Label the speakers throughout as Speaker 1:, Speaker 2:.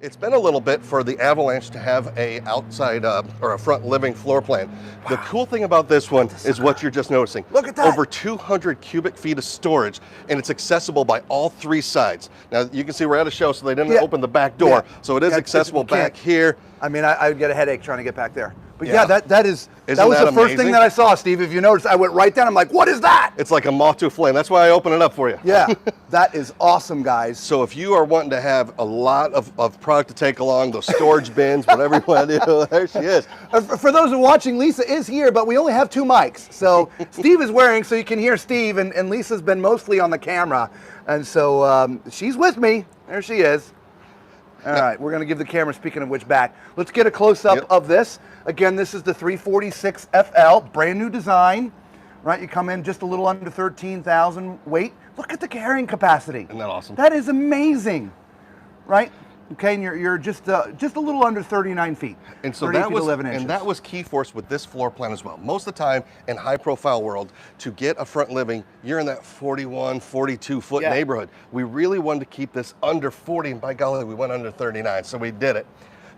Speaker 1: It's been a little bit for the Avalanche to have a outside or a front living floor plan. Wow. The cool thing about this one is what you're just noticing.
Speaker 2: Look at that.
Speaker 1: Over 200 cubic feet of storage, and it's accessible by all three sides. Now you can see we're at a show, so they didn't open the back door, so it is accessible back here.
Speaker 2: I mean, I would get a headache trying to get back there. But
Speaker 1: Yeah.
Speaker 2: that was
Speaker 1: Isn't
Speaker 2: the
Speaker 1: that
Speaker 2: first thing
Speaker 1: amazing?
Speaker 2: that I saw, Steve. If you noticed, I went right down. I'm like, what is that?
Speaker 1: It's like a moth to a flame. That's why I open it up for you.
Speaker 2: Yeah, that is awesome, guys.
Speaker 1: So if you are wanting to have a lot of product to take along, those storage bins, whatever you want to do, there she is.
Speaker 2: For those who are watching, Lisa is here, but we only have two mics. So Steve is wearing, so you can hear Steve, and Lisa's been mostly on the camera. And so she's with me. There she is. All right, we're going to give the camera, speaking of which, back. Let's get a close-up of this. Again, this is the 346 FL, brand new design. Right, you come in just a little under 13,000 weight. Look at the carrying capacity.
Speaker 1: Isn't that awesome?
Speaker 2: That is amazing, right? Okay, and you're just a little under 39 feet.
Speaker 1: And so
Speaker 2: 30
Speaker 1: that
Speaker 2: feet,
Speaker 1: was
Speaker 2: 11 inches.
Speaker 1: and that was key for us with this floor plan as well. Most of the time in high profile world, to get a front living, you're in that 41, 42 foot neighborhood. We really wanted to keep this under 40, and by golly, we went under 39, so we did it.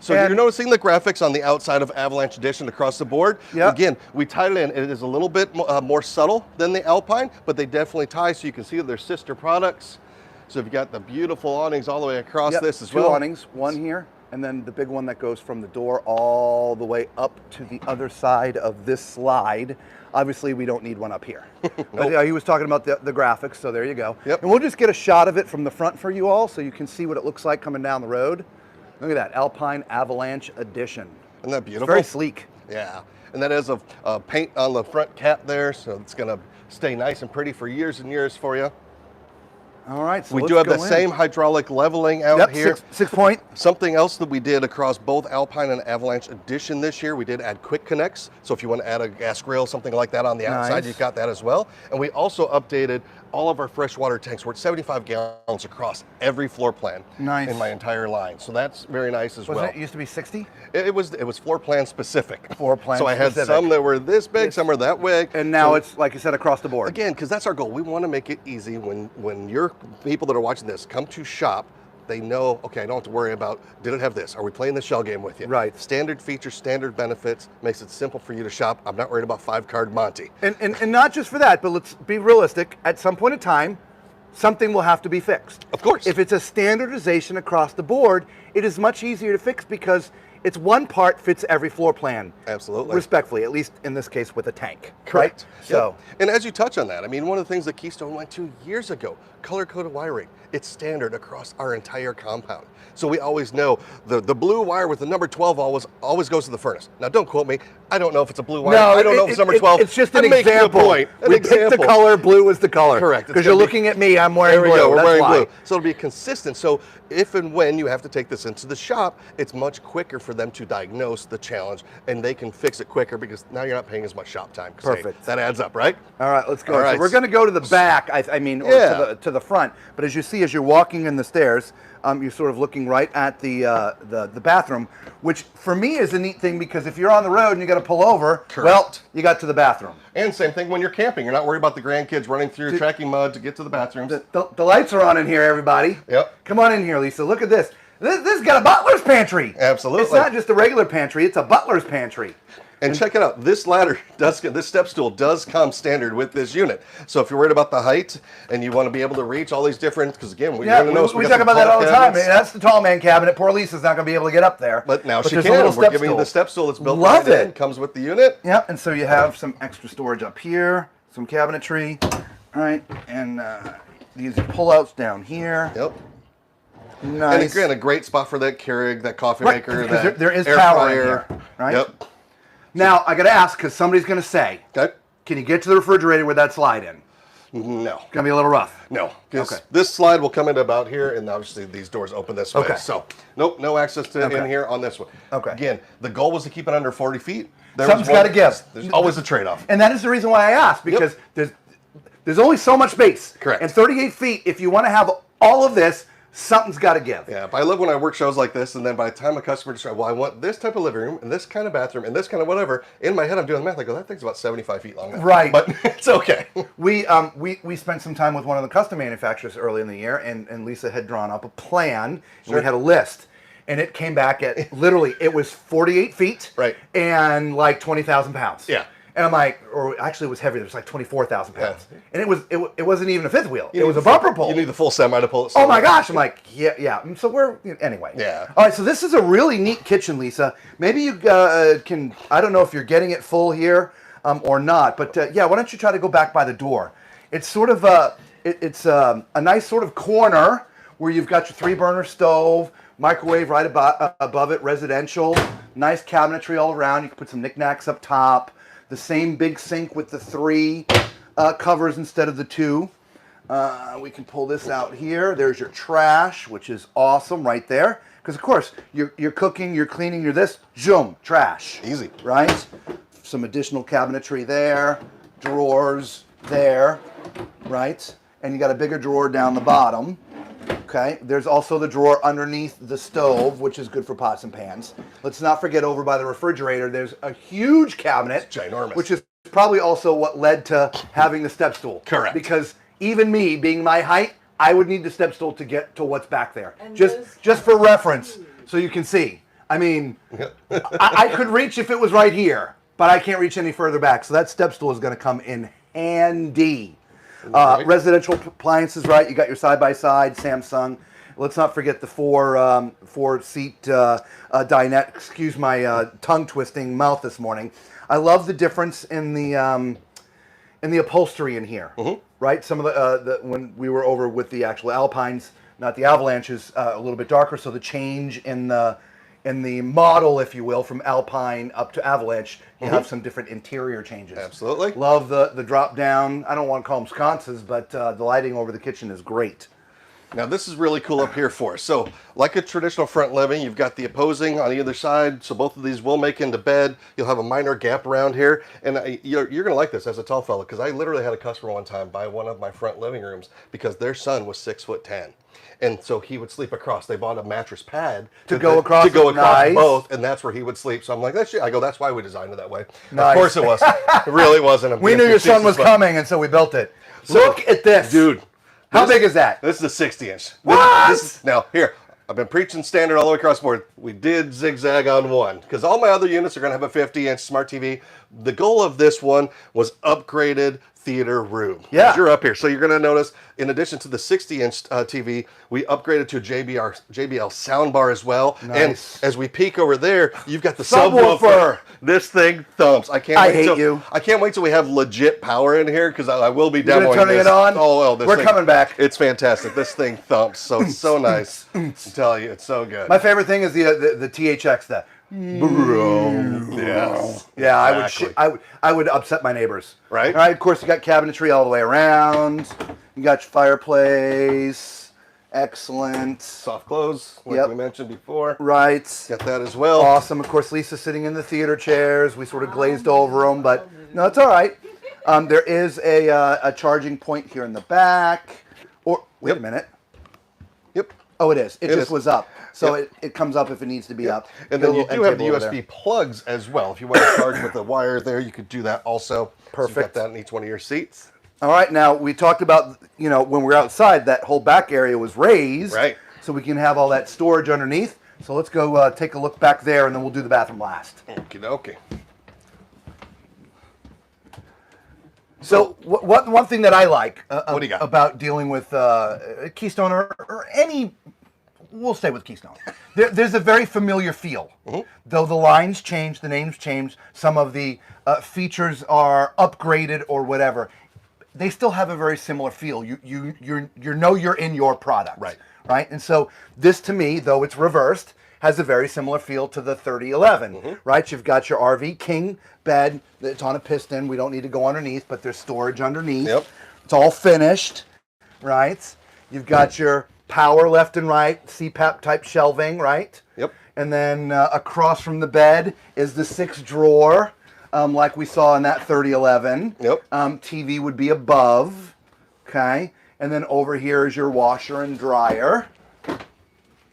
Speaker 1: So you're noticing the graphics on the outside of Avalanche Edition across the board.
Speaker 2: Yep.
Speaker 1: Again, we tied it in. It is a little bit more subtle than the Alpine, but they definitely tie, so you can see that they're sister products. So you've got the beautiful awnings all the way across this as well.
Speaker 2: Two awnings, one here, and then the big one that goes from the door all the way up to the other side of this slide. Obviously, we don't need one up here. But, he was talking about the graphics, so there you go.
Speaker 1: Yep.
Speaker 2: And we'll just get a shot of it from the front for you all so you can see what it looks like coming down the road. Look at that, Alpine Avalanche Edition.
Speaker 1: Isn't that beautiful?
Speaker 2: It's very sleek.
Speaker 1: Yeah, and that is a paint on the front cap there, so it's gonna stay nice and pretty for years and years for you.
Speaker 2: All right, so
Speaker 1: we do have the same hydraulic leveling out here.
Speaker 2: Six point.
Speaker 1: Something else that we did across both Alpine and Avalanche Edition this year, we did add quick connects. So if you want to add a gas grill, something like that on the outside, you've got that as well. And we also updated all of our freshwater tanks. We're at 75 gallons across every floor plan in my entire line. So that's very nice as well.
Speaker 2: It used to be 60?
Speaker 1: It was floor plan specific.
Speaker 2: Floor plan
Speaker 1: So I had some that were this big, some are that big.
Speaker 2: And now it's, like you said, across the board.
Speaker 1: Again, because that's our goal. We want to make it easy when your people that are watching this come to shop, they know, okay, I don't have to worry about, did it have this? Are we playing the shell game with you?
Speaker 2: Right.
Speaker 1: Standard features, standard benefits, makes it simple for you to shop. I'm not worried about 5-card Monty.
Speaker 2: And not just for that, but let's be realistic. At some point in time, something will have to be fixed.
Speaker 1: Of course.
Speaker 2: If it's a standardization across the board, it is much easier to fix because it's one part fits every floor plan.
Speaker 1: Absolutely.
Speaker 2: Respectfully, at least in this case with a tank.
Speaker 1: Correct.
Speaker 2: Right? So,
Speaker 1: and as you touch on that, I mean, one of the things that Keystone went to years ago, color-coded wiring. It's standard across our entire compound. So we always know the blue wire with the number 12 always goes to the furnace. Now, don't quote me. I don't know if it's a blue wire.
Speaker 2: no,
Speaker 1: I don't know if it's number 12.
Speaker 2: It's just an
Speaker 1: I'm making
Speaker 2: example.
Speaker 1: a point.
Speaker 2: We picked the color, blue is the color.
Speaker 1: Correct.
Speaker 2: Because you're looking at me, I'm wearing
Speaker 1: There we
Speaker 2: blue.
Speaker 1: go. We're
Speaker 2: That's
Speaker 1: wearing
Speaker 2: why.
Speaker 1: blue. So it'll be consistent. So if and when you have to take this into the shop, it's much quicker for them to diagnose the challenge, and they can fix it quicker because now you're not paying as much shop time.
Speaker 2: Perfect.
Speaker 1: That adds up, right?
Speaker 2: All right, let's go.
Speaker 1: All right.
Speaker 2: So we're going to go to the back, I mean, or to the front. But as you see, as you're walking in the stairs, you're sort of looking right at the bathroom, which for me is a neat thing because if you're on the road and you got to pull over, well, you got to the bathroom.
Speaker 1: And same thing when you're camping. You're not worried about the grandkids running through tracking mud to get to the bathrooms.
Speaker 2: The lights are on in here, everybody.
Speaker 1: Yep.
Speaker 2: Come on in here, Lisa. Look at this. This has got a butler's pantry.
Speaker 1: Absolutely.
Speaker 2: It's not just a regular pantry. It's a butler's pantry.
Speaker 1: And check it out. This this step stool does come standard with this unit. So if you're worried about the height and you want to be able to reach all these different, because again, we talk
Speaker 2: about that all the time. That's the tall man cabinet. Poor Lisa's not going to be able to get up there.
Speaker 1: But now she
Speaker 2: there's a
Speaker 1: can.
Speaker 2: little
Speaker 1: We're giving you
Speaker 2: stool.
Speaker 1: the step stool that's built
Speaker 2: Love
Speaker 1: right in.
Speaker 2: it.
Speaker 1: Comes with the unit.
Speaker 2: Yeah, and so you have some extra storage up here, some cabinetry, all right, and these pull-outs down here.
Speaker 1: Yep.
Speaker 2: Nice.
Speaker 1: And again, a great spot for that Keurig, that coffee maker,
Speaker 2: because
Speaker 1: that
Speaker 2: there is
Speaker 1: air
Speaker 2: power in
Speaker 1: fryer.
Speaker 2: here, right?
Speaker 1: Yep.
Speaker 2: Now, I got to ask, because somebody's going to say,
Speaker 1: Okay.
Speaker 2: can you get to the refrigerator with that slide in?
Speaker 1: No.
Speaker 2: It's going to be a little rough.
Speaker 1: No.
Speaker 2: Okay.
Speaker 1: This slide will come into about here, and obviously these doors open this way.
Speaker 2: Okay.
Speaker 1: So, nope, no access to in here on this one.
Speaker 2: Okay.
Speaker 1: Again, the goal was to keep it under 40 feet.
Speaker 2: Something's got to give.
Speaker 1: There's always a trade-off.
Speaker 2: And that is the reason why I asked, because there's only so much space.
Speaker 1: Correct.
Speaker 2: And 38 feet, if you want to have all of this, something's got to give.
Speaker 1: Yeah, but I love when I work shows like this, and then by the time a customer decides, well, I want this type of living room, and this kind of bathroom, and this kind of whatever, in my head I'm doing the math, I go, that thing's about 75 feet long now.
Speaker 2: Right.
Speaker 1: But it's okay.
Speaker 2: We spent some time with one of the custom manufacturers early in the year, and Lisa had drawn up a plan, and we had a list. and it came back at literally, it was 48 feet
Speaker 1: Right.
Speaker 2: and like 20,000 pounds.
Speaker 1: Yeah.
Speaker 2: And I'm like, or actually it was heavier. It was like 24,000 pounds.
Speaker 1: Yeah.
Speaker 2: And it wasn't even a fifth wheel. It was a bumper pull.
Speaker 1: You need the full semi to pull it.
Speaker 2: Oh my gosh. I'm like, yeah. So anyway.
Speaker 1: Yeah.
Speaker 2: All right, so this is a really neat kitchen, Lisa. Maybe you can, I don't know if you're getting it full here or not, but yeah, why don't you try to go back by the door? It's sort of it's a nice sort of corner where you've got your 3-burner stove, microwave right above it, residential, nice cabinetry all around. You can put some knickknacks up top. The same big sink with the 3 covers instead of the 2. We can pull this out here. There's your trash, which is awesome right there. Because of course, you're cooking, you're cleaning, you're this, zoom, trash.
Speaker 1: Easy.
Speaker 2: Right? Some additional cabinetry there, drawers there, right? And you got a bigger drawer down the bottom. Okay, there's also the drawer underneath the stove, which is good for pots and pans. Let's not forget over by the refrigerator, there's a huge cabinet.
Speaker 1: It's ginormous.
Speaker 2: Which is probably also what led to having the step stool.
Speaker 1: Correct.
Speaker 2: Because even me, being my height, I would need the step stool to get to what's back there. Just for reference, so you can see. I mean, I could reach if it was right here, but I can't reach any further back. So that step stool is going to come in handy.
Speaker 1: Right.
Speaker 2: Residential appliances, right? You got your side-by-side, Samsung. Let's not forget the 4-seat dinette. Excuse my tongue-twisting mouth this morning. I love the difference in the upholstery in here, right? Some of the when we were over with the actual Alpines, not the Avalanches, a little bit darker. So the change in the model, if you will, from Alpine up to Avalanche, you have some different interior changes.
Speaker 1: Absolutely.
Speaker 2: Love the drop down. I don't want to call them sconces, but the lighting over the kitchen is great.
Speaker 1: Now this is really cool up here for us. So like a traditional front living, you've got the opposing on either side. So both of these will make into bed. You'll have a minor gap around here. And you're going to like this as a tall fella, because I literally had a customer one time buy one of my front living rooms because their son was 6'10". And so he would sleep across. They bought a mattress pad
Speaker 2: to go across nice.
Speaker 1: Both, and that's where he would sleep. So I'm like, that's why we designed it that way.
Speaker 2: Nice.
Speaker 1: Of course it wasn't. It really wasn't.
Speaker 2: We knew your son was coming, and so we built it. So, look at this.
Speaker 1: Dude.
Speaker 2: How big is that?
Speaker 1: This is a 60 inch.
Speaker 2: What?
Speaker 1: Now, here, I've been preaching standard all the way across the board. We did zigzag on one, because all my other units are going to have a 50-inch smart TV. The goal of this one was upgraded theater room.
Speaker 2: Yeah.
Speaker 1: You're up here. So you're going to notice, in addition to the 60-inch TV, we upgraded to a JBL soundbar as well.
Speaker 2: Nice.
Speaker 1: And as we peek over there, you've got the subwoofer. This thing thumps. I can't wait till we have legit power in here, because I will be demoing
Speaker 2: turning
Speaker 1: this.
Speaker 2: it on?
Speaker 1: Oh, well,
Speaker 2: We're coming back.
Speaker 1: It's fantastic. This thing thumps. So it's so nice. I'm telling you, it's so good.
Speaker 2: My favorite thing is the THX, the
Speaker 1: Yes.
Speaker 2: Yeah,
Speaker 1: exactly.
Speaker 2: I would upset my neighbors.
Speaker 1: Right.
Speaker 2: All right. Of course, you got cabinetry all the way around. You got your fireplace. Excellent.
Speaker 1: Soft close, like we mentioned before.
Speaker 2: Right.
Speaker 1: Got that as well.
Speaker 2: Awesome. Of course, Lisa's sitting in the theater chairs. We sort of glazed over them, but no, it's all right. There is a charging point here in the back. Or wait a minute.
Speaker 1: Yep.
Speaker 2: Oh, it is. It just was up. So it comes up if it needs to be up.
Speaker 1: And then you do have the USB plugs as well. If you want to charge with the wire there, you could do that also.
Speaker 2: Perfect.
Speaker 1: So you've got that in each one of your seats.
Speaker 2: All right. Now, we talked about, when we're outside, that whole back area was raised.
Speaker 1: Right.
Speaker 2: So we can have all that storage underneath. So let's go take a look back there, and then we'll do the bathroom last.
Speaker 1: Okie dokie.
Speaker 2: So one thing that I like
Speaker 1: what do you got?
Speaker 2: about dealing with Keystone or any, we'll stay with Keystone. There's a very familiar feel. Though the lines change, the names change, some of the features are upgraded or whatever, they still have a very similar feel. You know you're in your product. Right? And so this, to me, though it's reversed, has a very similar feel to the 3011, right? You've got your RV King bed that's on a piston. We don't need to go underneath, but there's storage underneath.
Speaker 1: Yep.
Speaker 2: It's all finished, right? You've got your power left and right, CPAP type shelving, right?
Speaker 1: Yep.
Speaker 2: And then across from the bed is the 6 drawer, like we saw in that 3011.
Speaker 1: Yep.
Speaker 2: TV would be above, okay? And then over here is your washer and dryer,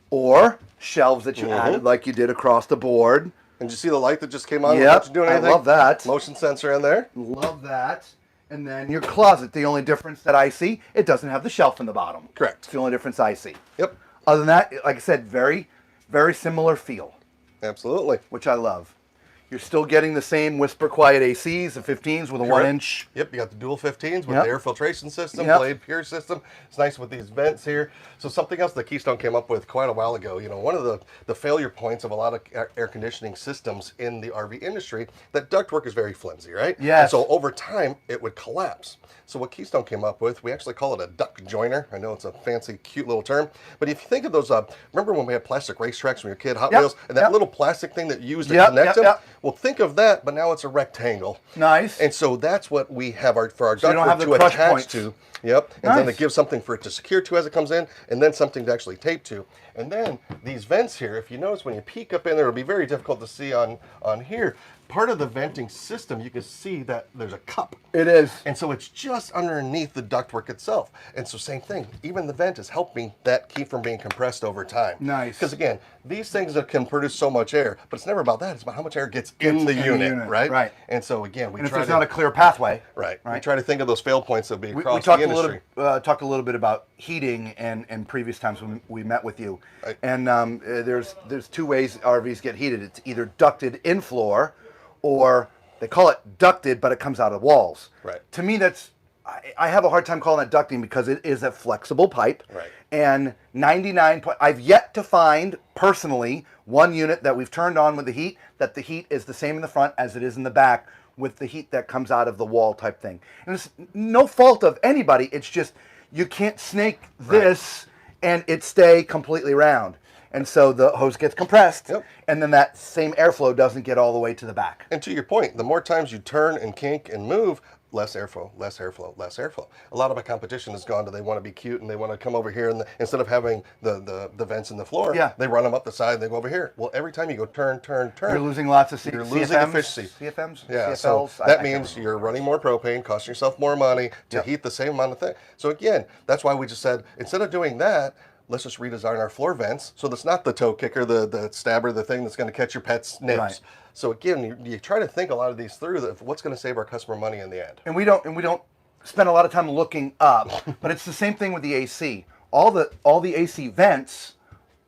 Speaker 2: or shelves that you added like you did across the board.
Speaker 1: And did you see the light that just came on?
Speaker 2: Yep,
Speaker 1: Doing anything?
Speaker 2: I love that.
Speaker 1: Motion sensor in there.
Speaker 2: Love that. And then your closet. The only difference that I see, it doesn't have the shelf in the bottom.
Speaker 1: Correct.
Speaker 2: It's the only difference I see.
Speaker 1: Yep.
Speaker 2: Other than that, like I said, very Very similar feel,
Speaker 1: Absolutely.
Speaker 2: which I love. You're still getting the same whisper quiet ACs, the 15s with a 1-inch.
Speaker 1: Yep, you got the dual 15s with
Speaker 2: Yep.
Speaker 1: the air filtration system,
Speaker 2: Yep.
Speaker 1: blade pure system. It's nice with these vents here. So something else that Keystone came up with quite a while ago, you know, one of the failure points of a lot of air conditioning systems in the RV industry, that ductwork is very flimsy, right?
Speaker 2: Yes.
Speaker 1: And so over time, it would collapse. So what Keystone came up with, we actually call it a duct joiner. I know it's a fancy, cute little term, but if you think of those, remember when we had plastic racetracks when you were a kid, Hot
Speaker 2: Yep.
Speaker 1: Wheels, and that
Speaker 2: Yep.
Speaker 1: little plastic thing that you used to
Speaker 2: Yep.
Speaker 1: connect
Speaker 2: Yep.
Speaker 1: them?
Speaker 2: Yep.
Speaker 1: Well, think of that, but now it's a rectangle.
Speaker 2: Nice.
Speaker 1: And so that's what we have for our
Speaker 2: So you don't
Speaker 1: ductwork
Speaker 2: have the
Speaker 1: to
Speaker 2: crush
Speaker 1: attach
Speaker 2: points.
Speaker 1: to. Yep. And then
Speaker 2: Nice.
Speaker 1: it gives something for it to secure to as it comes in, and then something to actually tape to. And then these vents here, if you notice when you peek up in there, it'll be very difficult to see on here. Part of the venting system, you can see that there's a cup.
Speaker 2: It is.
Speaker 1: And so it's just underneath the ductwork itself. And so same thing, even the vent is helping that keep from being compressed over time.
Speaker 2: Nice.
Speaker 1: Because again, these things that can produce so much air, but it's never about that, it's about how much air gets in the unit, right?
Speaker 2: Right.
Speaker 1: And so again, we
Speaker 2: And if
Speaker 1: try
Speaker 2: there's
Speaker 1: to,
Speaker 2: not a clear pathway.
Speaker 1: right, we try to think of those fail points that be
Speaker 2: We
Speaker 1: across
Speaker 2: talked
Speaker 1: the industry.
Speaker 2: talked a little bit about heating and previous times when we met with you.
Speaker 1: Right.
Speaker 2: And there's two ways RVs get heated. It's either ducted in floor, or they call it ducted, but it comes out of walls.
Speaker 1: Right.
Speaker 2: To me, I have a hard time calling it ducting because it is a flexible pipe.
Speaker 1: Right.
Speaker 2: And I've yet to find personally one unit that we've turned on with the heat that the heat is the same in the front as it is in the back with the heat that comes out of the wall type thing. And it's no fault of anybody. It's just you can't snake this and it stay completely round. And so the hose gets compressed,
Speaker 1: Yep.
Speaker 2: and then that same airflow doesn't get all the way to the back.
Speaker 1: And to your point, the more times you turn and kink and move, less airflow, less airflow, less airflow. A lot of my competition has gone to they want to be cute and they want to come over here, and instead of having the vents in the floor,
Speaker 2: Yeah.
Speaker 1: they run them up the side and they go over here. Well, every time you go turn,
Speaker 2: You're losing lots of
Speaker 1: you're
Speaker 2: CFMs,
Speaker 1: losing efficiency.
Speaker 2: CFMs,
Speaker 1: Yeah,
Speaker 2: CFLs.
Speaker 1: so
Speaker 2: I
Speaker 1: that
Speaker 2: can't
Speaker 1: means
Speaker 2: remember.
Speaker 1: you're running more propane, costing yourself more money to
Speaker 2: Yep.
Speaker 1: heat the same amount of thing. So again, that's why we just said, instead of doing that, let's just redesign our floor vents so that's not the toe kicker, the stabber, the thing that's going to catch your pet's nibs.
Speaker 2: Right.
Speaker 1: So again, you try to think a lot of these through, that what's going to save our customer money in the end.
Speaker 2: And we don't spend a lot of time looking up, but it's the same thing with the AC. All the AC vents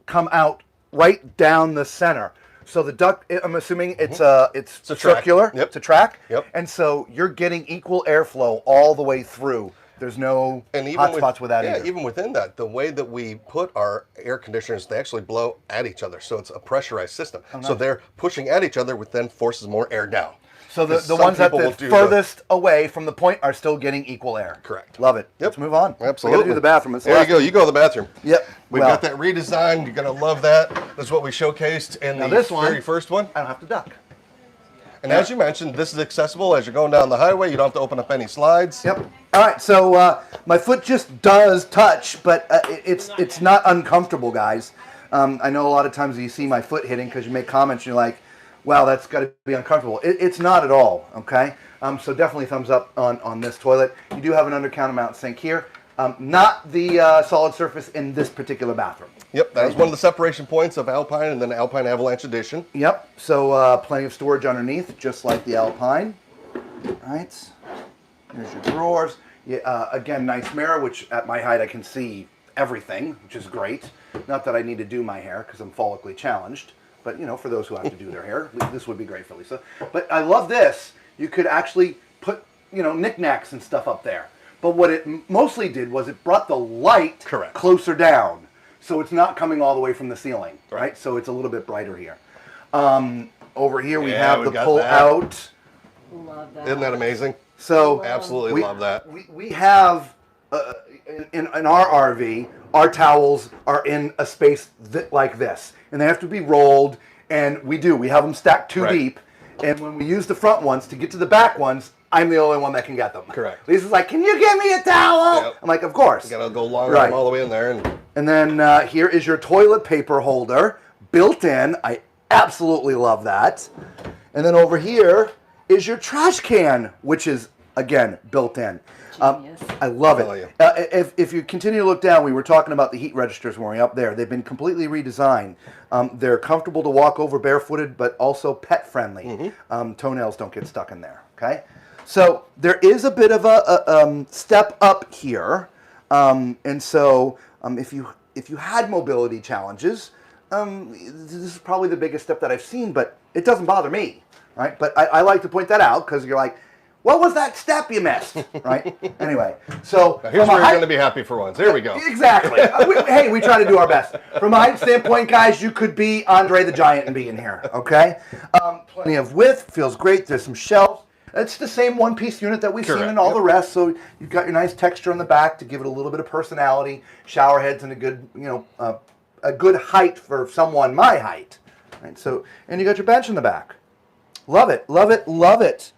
Speaker 2: come out right down the center. So the duct, I'm assuming it's
Speaker 1: a track.
Speaker 2: circular.
Speaker 1: Yep.
Speaker 2: It's a track.
Speaker 1: Yep.
Speaker 2: And so you're getting equal airflow all the way through. There's no hot spots with that either.
Speaker 1: even within that, the way that we put our air conditioners, they actually blow at each other. So it's a pressurized system. So they're pushing at each other, which then forces more air down.
Speaker 2: So the
Speaker 1: Some
Speaker 2: ones that
Speaker 1: people
Speaker 2: the
Speaker 1: will do
Speaker 2: furthest away from the point are still getting equal air.
Speaker 1: Correct.
Speaker 2: Love it.
Speaker 1: Yep.
Speaker 2: Let's move on.
Speaker 1: Absolutely.
Speaker 2: We gotta do the bathroom. It's the
Speaker 1: There you
Speaker 2: last-
Speaker 1: go. You go to the bathroom.
Speaker 2: Yep.
Speaker 1: We've
Speaker 2: Well,
Speaker 1: got that redesigned. You're going to love that. That's what we showcased in the
Speaker 2: this one-
Speaker 1: very first one.
Speaker 2: I don't have to duck.
Speaker 1: And as you mentioned, this is accessible as you're going down the highway. You don't have to open up any slides.
Speaker 2: Yep. All right. So my foot just does touch, but it's not uncomfortable, guys. I know a lot of times you see my foot hitting because you make comments and you're like, "Wow, that's got to be uncomfortable." It's not at all. Okay. So definitely thumbs up on this toilet. You do have an under countermount sink here. Not the solid surface in this particular bathroom.
Speaker 1: Yep, that was one of the separation points of Alpine and then Alpine Avalanche Edition.
Speaker 2: Yep. So plenty of storage underneath, just like the Alpine. Right. There's your drawers. Yeah, again, nice mirror, which at my height I can see everything, which is great. Not that I need to do my hair because I'm follically challenged, but you know, for those who have to do their hair, this would be great for Lisa. But I love this. You could actually put, knickknacks and stuff up there. But what it mostly did was it brought the light
Speaker 1: Correct.
Speaker 2: closer down. So it's not coming all the way from the ceiling, right? So it's a little bit brighter here. Over here we have
Speaker 1: we've
Speaker 2: the
Speaker 1: got
Speaker 2: pull
Speaker 1: that.
Speaker 2: out.
Speaker 3: Love that.
Speaker 1: Isn't that amazing?
Speaker 2: So
Speaker 1: Absolutely love that.
Speaker 2: We have, in our RV, our towels are in a space like this. And they have to be rolled, and we have them stacked too
Speaker 1: Right.
Speaker 2: deep. And when we use the front ones to get to the back ones, I'm the only one that can get them.
Speaker 1: Correct.
Speaker 2: Lisa's like, "Can you give me a towel?"
Speaker 1: Yep.
Speaker 2: I'm like, "Of course."
Speaker 1: You gotta go long
Speaker 2: Right.
Speaker 1: arm all the way in there.
Speaker 2: And then here is your toilet paper holder, built in. I absolutely love that. And then over here is your trash can, which is, again, built in.
Speaker 3: Genius.
Speaker 2: I love
Speaker 1: Tell
Speaker 2: it.
Speaker 1: you.
Speaker 2: If you continue to look down, we were talking about the heat registers when we were up there. They've been completely redesigned. They're comfortable to walk over barefooted, but also pet friendly. Toenails don't get stuck in there. Okay, so there is a bit of a step up here, and so if you had mobility challenges, this is probably the biggest step that I've seen, but it doesn't bother me, right? But I like to point that out because you're like, what was that step you missed, right? Anyway, so
Speaker 1: Now here's where you're going to be happy for once. There we go.
Speaker 2: Exactly. Hey, we try to do our best. From a height standpoint, guys, you could be Andre the Giant and be in here, okay? Plenty of width, feels great. There's some shelves. It's the same one-piece unit that we've seen in all the rest, so you've got your nice texture on the back to give it a little bit of personality. Shower heads and a good, a good height for someone my height. Right, so, and you got your bench in the back. Love it, love it, love it.